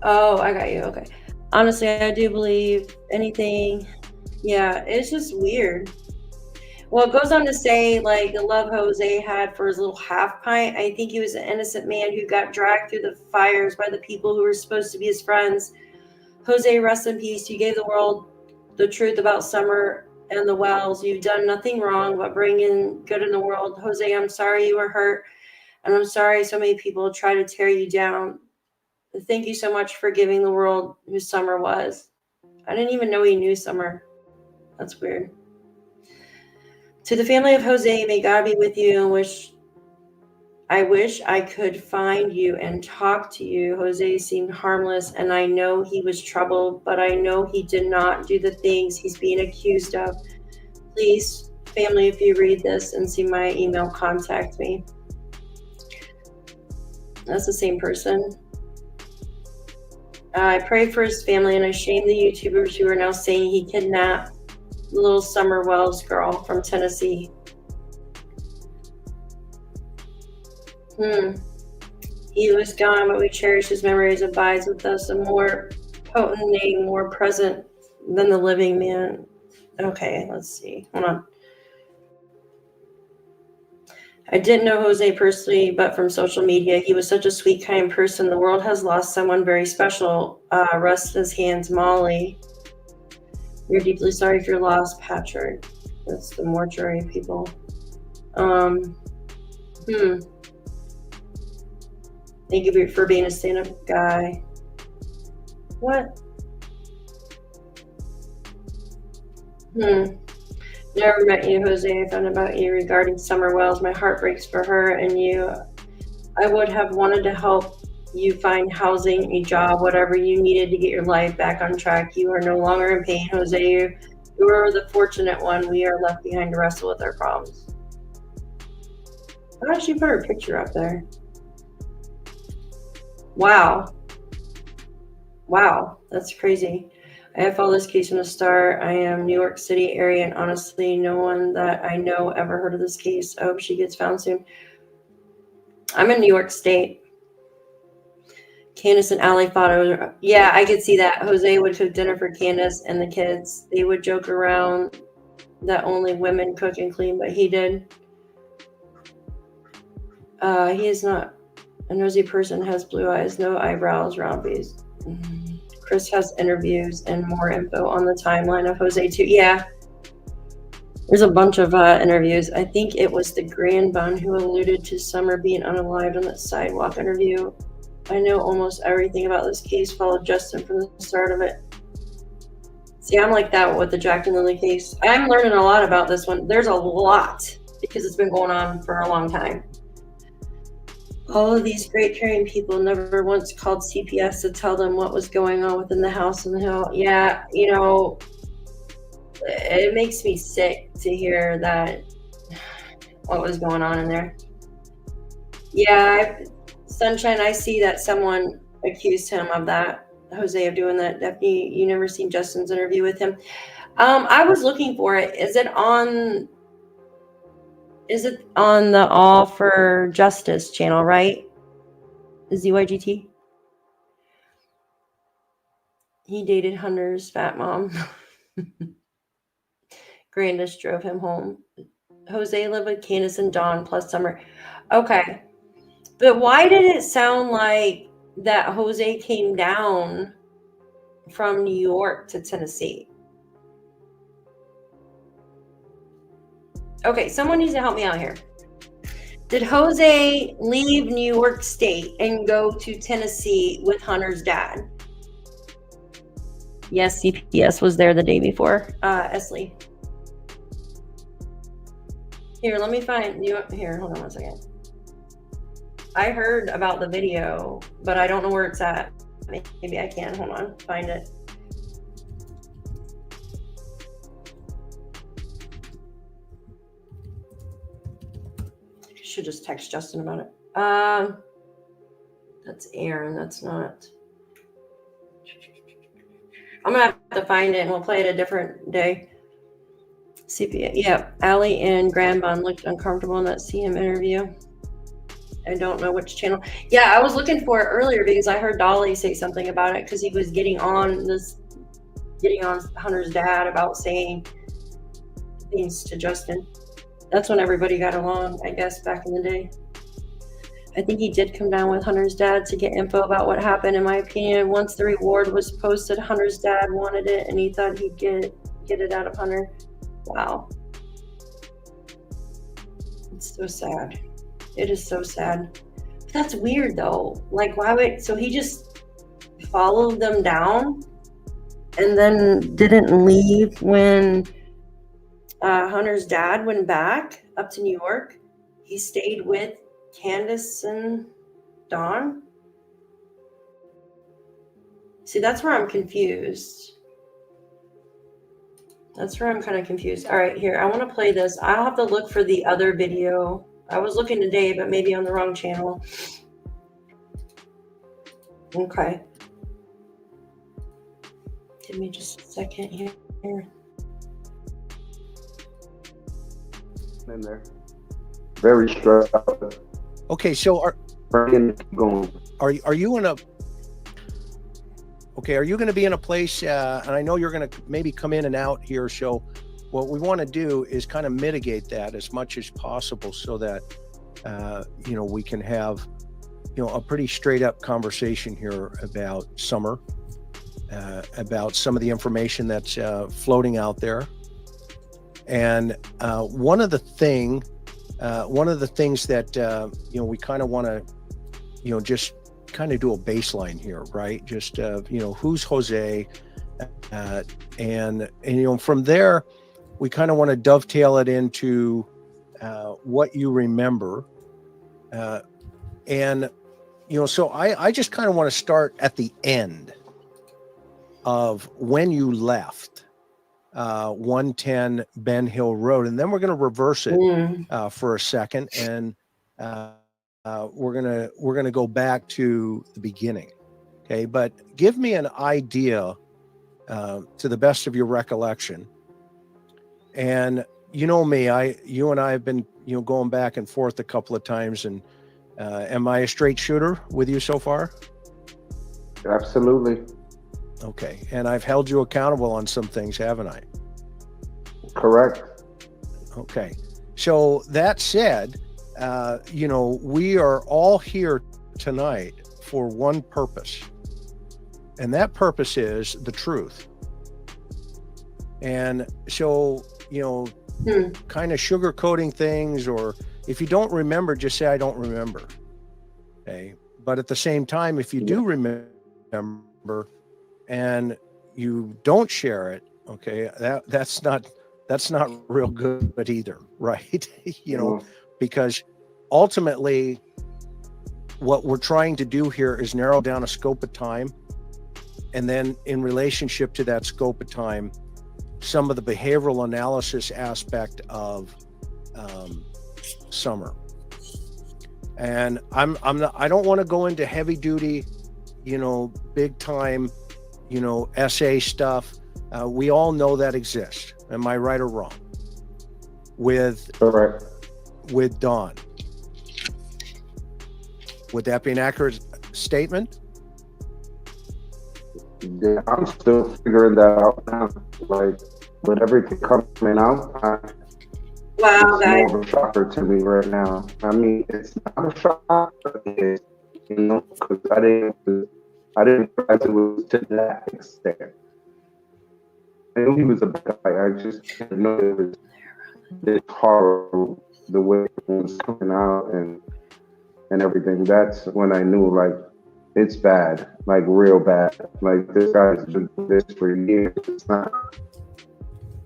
Oh, I got you. Okay. Honestly, I do believe anything. Yeah, it's just weird. Well, it goes on to say, like, the love Jose had for his little half pint. I think he was an innocent man who got dragged through the fires by the people who were supposed to be his friends. Jose, rest in peace. You gave the world the truth about Summer and the Wells. You've done nothing wrong but bring in good in the world. Jose, I'm sorry you were hurt, and I'm sorry so many people tried to tear you down. Thank you so much for giving the world who Summer was. I didn't even know he knew Summer. That's weird. To the family of Jose, may God be with you, and I wish I could find you and talk to you. Jose seemed harmless, and I know he was troubled, but I know he did not do the things he's being accused of. Please, family, if you read this and see my email, contact me. That's the same person. I pray for his family, and I shame the YouTubers who are now saying he kidnapped little Summer Wells girl from Tennessee. He was gone, but we cherish his memories. Abides with us, a more potent name, more present than the living man. Okay, let's see. Hold on. I didn't know Jose personally, but from social media, he was such a sweet, kind person. The world has lost someone very special. Rest in his hands, Molly. We're deeply sorry for your loss, Patrick. That's the mortuary people. Thank you for being a stand-up guy. What? Never met you, Jose. I found about you regarding Summer Wells. My heart breaks for her and you. I would have wanted to help you find housing, a job, whatever you needed to get your life back on track. You are no longer in pain, Jose. You are the fortunate one. We are left behind to wrestle with our problems. Why don't she put her picture up there? Wow. Wow, that's crazy. I have followed this case from the start. I am New York City area, and honestly, no one that I know ever heard of this case. I hope she gets found soon. I'm in New York State. Candace and Allie fought over. Yeah, I could see that. Jose would cook dinner for Candace and the kids. They would joke around that only women cook and clean, but he did. He is not a nosy person, has blue eyes, no eyebrows, round face. Chris has interviews and more info on the timeline of Jose too. Yeah, there's a bunch of interviews. I think it was the Grand Bun who alluded to Summer being unalived on that sidewalk interview. I know almost everything about this case, followed Justin from the start of it. See, I'm like that with the Jack and Lily case. I'm learning a lot about this one. There's a lot because it's been going on for a long time. All of these great caring people never once called CPS to tell them what was going on within the house and how, yeah, you know, it makes me sick to hear that what was going on in there. Yeah, Sunshine, I see that someone accused him of that, Jose, of doing that. Definitely, you never seen Justin's interview with him. I was looking for it. Is it on the All for Justice channel, right? ZYGT? He dated Hunter's fat mom. Grandis drove him home. Jose lived with Candace and Dawn plus Summer. Okay. But why did it sound like that Jose came down from New York to Tennessee? Okay, someone needs to help me out here. Did Jose leave New York State and go to Tennessee with Hunter's dad? Yes, CPS was there the day before. Esley. Here, let me find you. Here, hold on one second. I heard about the video, but I don't know where it's at. Maybe I can. Hold on. Find it. Should just text Justin about it. That's Aaron. That's not. I'm gonna have to find it and we'll play it a different day. CPA. Yeah, Allie and Grandbun looked uncomfortable in that CM interview. I don't know which channel. Yeah, I was looking for it earlier because I heard Dolly say something about it because he was getting on Hunter's dad about saying things to Justin. That's when everybody got along, I guess, back in the day. I think he did come down with Hunter's dad to get info about what happened. In my opinion, once the reward was posted, Hunter's dad wanted it and he thought he'd get it out of Hunter. Wow. It's so sad. It is so sad. But that's weird though. Like, why would, so he just followed them down and then didn't leave when Hunter's dad went back up to New York? He stayed with Candace and Dawn? See, that's where I'm confused. That's where I'm kind of confused. All right, here, I want to play this. I'll have to look for the other video. I was looking today, but maybe on the wrong channel. Okay. Give me just a second here.
In there. Very stressed out.
Okay, so are you in a are you going to be in a place and I know you're going to maybe come in and out here, so what we want to do is kind of mitigate that as much as possible so that we can have a pretty straight up conversation here about Summer, about some of the information that's floating out there. And one of the things that we kind of want to just kind of do a baseline here, right? Just who's Jose, and from there we kind of want to dovetail it into what you remember, and so I just kind of want to start at the end of when you left 110 Ben Hill Road, and then we're going to reverse it for a second, and we're gonna go back to the beginning. Okay, but give me an idea to the best of your recollection. And you know me, you and I have been going back and forth a couple of times, and am I a straight shooter with you so far?
Absolutely.
Okay, and I've held you accountable on some things, haven't I?
Correct.
Okay, so that said, we are all here tonight for one purpose, and that purpose is the truth. And so, kind of sugarcoating things, or if you don't remember, just say, I don't remember. Okay. But at the same time, if you do remember and you don't share it, okay, that's not real good either, right? Because ultimately what we're trying to do here is narrow down a scope of time, and then in relationship to that scope of time, some of the behavioral analysis aspect of Summer. And I don't want to go into heavy duty, big time, essay stuff. We all know that exists. Am I right or wrong? With Dawn. Would that be an accurate statement?
Yeah, I'm still figuring that out now. Like, with everything coming out,
Wow,
it's
guys.
more of a shocker to me right now. I mean, it's not a shock, but it is, because I didn't realize it was to that extent. I knew he was a bad guy. I just didn't know it was this horrible, the way it was coming out and everything. That's when I knew, like, it's bad, like real bad. Like, this guy's been doing this for years. It's not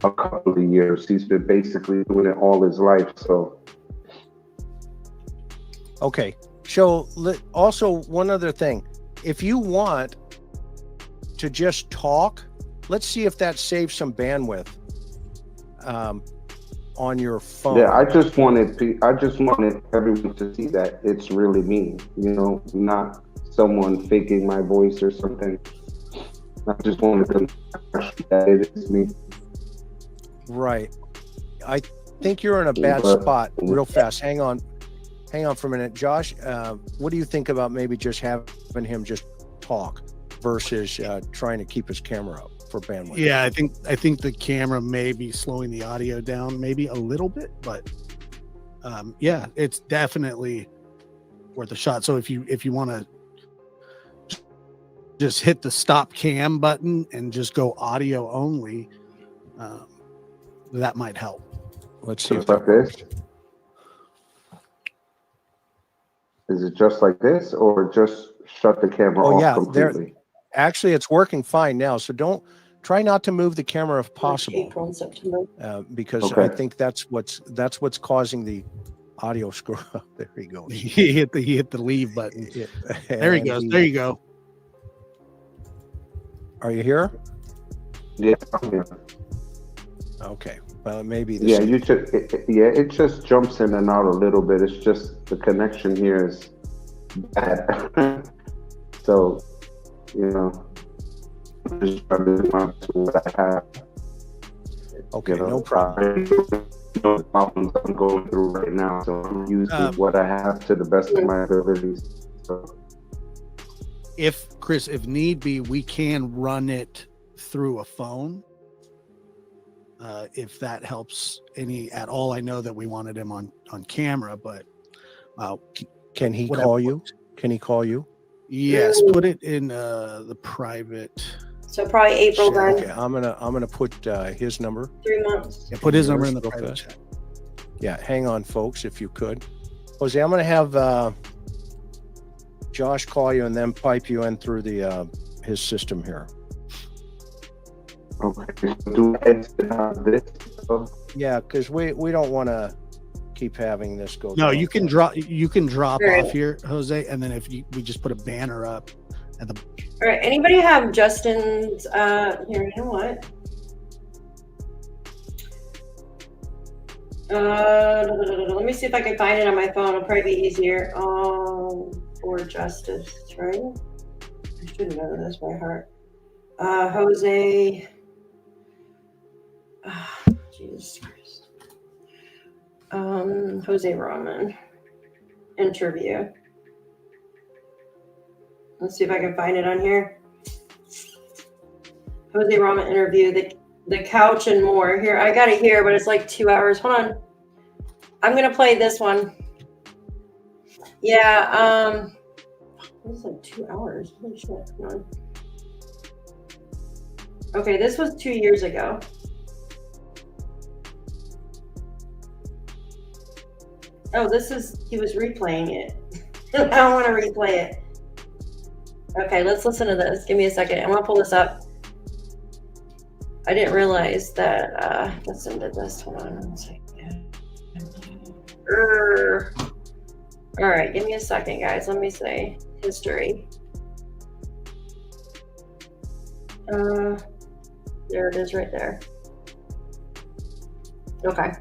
a couple of years. He's been basically doing it all his life. So.
Okay. So also one other thing, if you want to just talk, let's see if that saves some bandwidth on your phone.
Yeah, I just wanted everyone to see that it's really me, not someone faking my voice or something. I just wanted them to actually that it is me.
Right. I think you're in a bad spot. Real fast. Hang on for a minute. Josh, what do you think about maybe just having him just talk versus trying to keep his camera up for bandwidth?
Yeah, I think the camera may be slowing the audio down maybe a little bit, but yeah, it's definitely worth a shot. So if you want to just hit the stop cam button and just go audio only, that might help.
Let's see.
Just like this? Is it just like this, or just shut the camera off completely?
Actually, it's working fine now. So try not to move the camera if possible.
April and September.
Because I think that's what's causing the audio screw up. There he goes.
He hit the leave button. There he goes. There you go.
Are you here?
Yeah.
Okay. Well, maybe.
Yeah, it just jumps in and out a little bit. It's just the connection here is bad. So, I'm just trying to do what I have.
Okay, no problem.
The problems I'm going through right now, so I'm using what I have to the best of my abilities. So.
Chris, if need be, we can run it through a phone. If that helps any at all. I know that we wanted him on camera, but
can he call you? Can he call you?
Yes, put it in the private.
So probably April then.
Okay, I'm gonna put his number.
3 months.
Yeah, put his number in the private chat.
Yeah, hang on, folks, if you could. Jose, I'm gonna have Josh call you and then pipe you in through the his system here.
Okay. Do I this?
Yeah, because we don't want to keep having this go.
No, you can drop off here, Jose, and then we just put a banner up at the.
All right. Anybody have Justin's? Here, you know what? Let me see if I can find it on my phone. It'll probably be easier. For justice, right? I should know this by heart. Jose. Jesus Christ. Jose Rahman interview. Let's see if I can find it on here. Jose Rahman interview, the couch and more. Here, I got it here, but it's like 2 hours. Hold on. I'm gonna play this one. Yeah, it's like 2 hours. Holy shit. Come on. Okay, this was 2 years ago. Oh, he was replaying it. I don't want to replay it. Okay, let's listen to this. Give me a second. I want to pull this up. I didn't realize that Justin did this. Hold on 1 second. All right, give me a second, guys. Let me say history. There it is right there. Okay.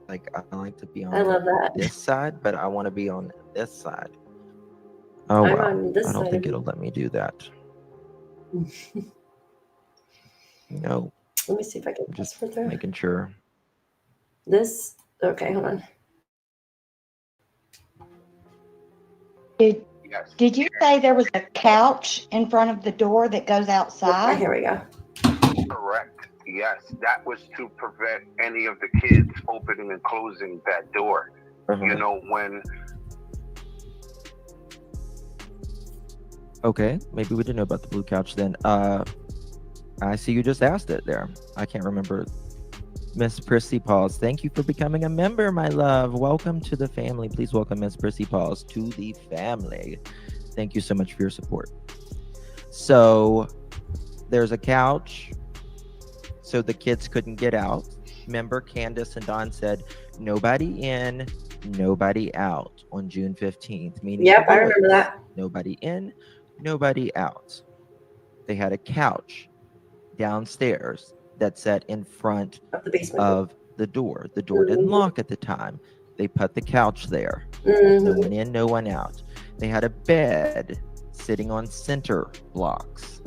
Like, I like to be
I
on
love that.
this side, but I want to be on this side. Oh,
I'm
wow.
on this
I don't
side
think
of
it'll
you.
let me do that. No,
Let me see if I can
just
transfer through.
making sure.
This, okay, hold on.
Did you say there was a couch in front of the door that goes
Okay,
outside?
here we go.
Correct. Yes, that was to prevent any of the kids opening and closing that door. You know, when
Okay, maybe we didn't know about the blue couch then. I see you just asked it there. I can't remember. Miss Prissy Pauls, thank you for becoming a member, my love. Welcome to the family. Please welcome Miss Prissy Pauls to the family. Thank you so much for your support. So there's a couch, so the kids couldn't get out. Remember, Candace and Don said, nobody in, nobody out on June 15th. Meaning
Yep,
the
I remember
boys.
that.
Nobody in, nobody out. They had a couch downstairs that sat in front
Of the basement.
of the door. The door didn't lock at the time. They put the couch there.
Mhm.
No one in, no one out. They had a bed sitting on center blocks.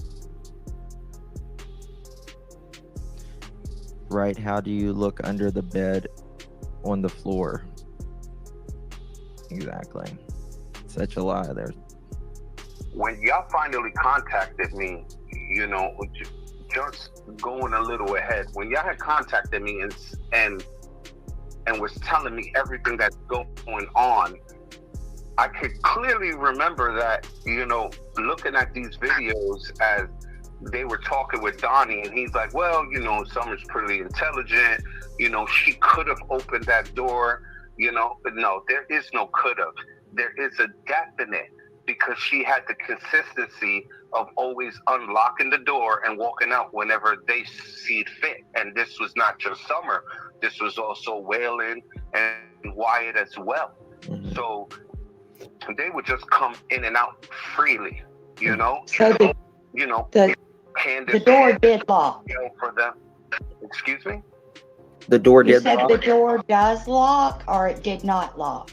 Right? How do you look under the bed on the floor? Exactly. Such a lie there.
when y'all finally contacted me, you know, just going a little ahead, when y'all had contacted me and was telling me everything that's going on, I could clearly remember that, you know, looking at these videos as they were talking with Donnie, and he's like, well, you know, Summer's pretty intelligent, you know, she could have opened that door, you know, but no, there is no could have. There is a definite, because she had the consistency of always unlocking the door and walking out whenever they see fit. And this was not just Summer, this was also Waylon and Wyatt as well. So they would just come in and out freely, you know.
So
Candace,
the door did lock.
You know, for them. Excuse me?
The door
You
did
said
lock?
the door does lock, or it did not lock?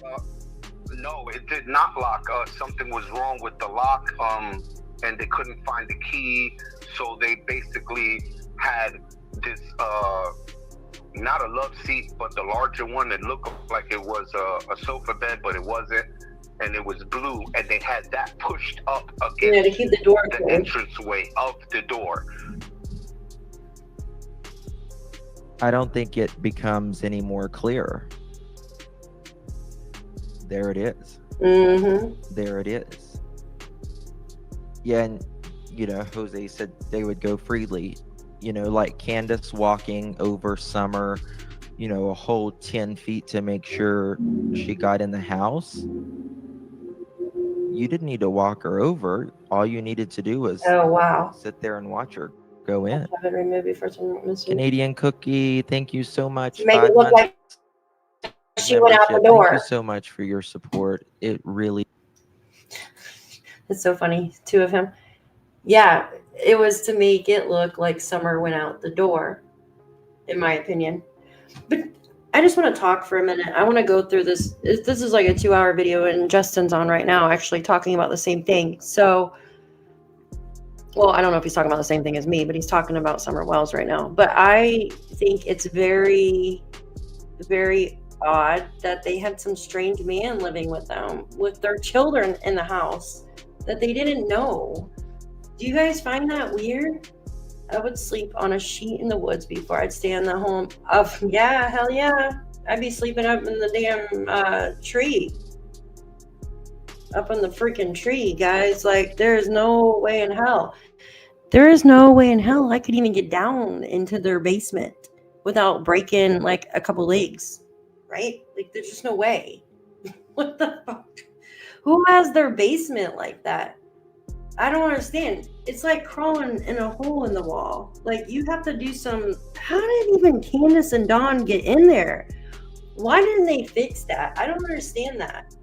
No, it did not lock. Something was wrong with the lock, and they couldn't find the key. So they basically had this, not a love seat, but the larger one that looked like it was a sofa bed, but it wasn't. And it was blue, and they had that pushed up against
to keep the door
the
closed.
entranceway of the door.
I don't think it becomes any more clear. There it is.
Mm-hmm.
There it is. Yeah, and you know, Jose said they would go freely. You know, like Candace walking over Summer, you know, a whole 10 feet to make sure she got in the house. You didn't need to walk her over. All you needed to do was sit there and watch her go in.
Have it removed before someone misses.
Canadian Cookie, thank you so much.
To make it
5
look
months
like she went out the
membership.
door.
Thank you so much for your support. It really.
It's so funny, two of him. Yeah, it was to make it look like Summer went out the door, in my opinion. But I just want to talk for a minute. I want to go through this. This is like a 2-hour video, and Justin's on right now actually talking about the same thing. So, well, I don't know if he's talking about the same thing as me, but he's talking about Summer Wells right now. But I think it's very, very odd that they had some strange man living with them, with their children in the house that they didn't know. Do you guys find that weird? I would sleep on a sheet in the woods before I'd stay in the home. Yeah, hell yeah. I'd be sleeping up in the damn tree. Up in the freaking tree, guys. Like, there's no way in hell. There is no way in hell I could even get down into their basement without breaking, like, a couple legs. Right? Like, there's just no way. What the fuck? Who has their basement like that? I don't understand. It's like crawling in a hole in the wall. Like, you have to do some. How did even Candace and Dawn get in there? Why didn't they fix that? I don't understand that.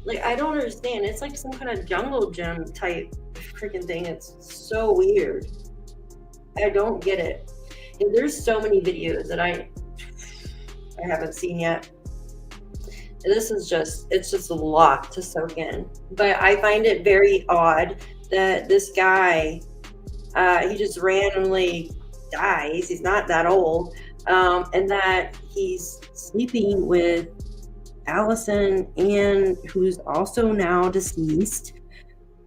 Like, I don't understand. It's like some kind of jungle gym type freaking thing. It's so weird. I don't get it. And there's so many videos that I haven't seen yet. This is it's just a lot to soak in. But I find it very odd that this guy, he just randomly dies. He's not that old. And that he's sleeping with Allison, and who's also now deceased,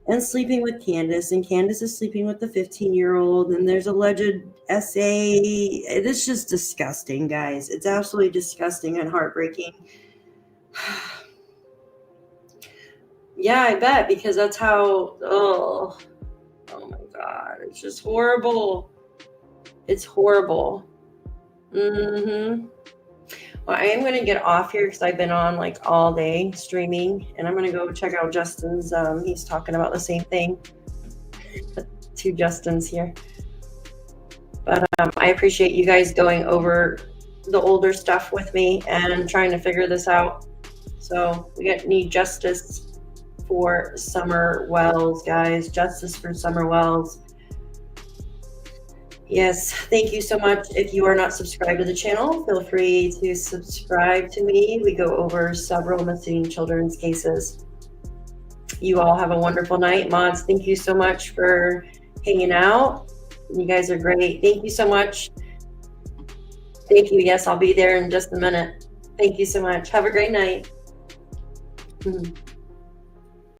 and sleeping with Candace, and Candace is sleeping with the 15-year-old, and there's alleged SA. It's just disgusting, guys. It's absolutely disgusting and heartbreaking. Yeah, I bet, because that's how, oh my God, it's just horrible. It's horrible. Well, I am going to get off here because I've been on like all day streaming, and I'm going to go check out Justin's. He's talking about the same thing. Two Justins here. But I appreciate you guys going over the older stuff with me and trying to figure this out. So we need justice for Summer Wells, guys. Justice for Summer Wells. Yes, thank you so much. If you are not subscribed to the channel, feel free to subscribe to me. We go over several missing children's cases. You all have a wonderful night. Mods, thank you so much for hanging out. You guys are great. Thank you so much. Thank you. Yes, I'll be there in just a minute. Thank you so much. Have a great night.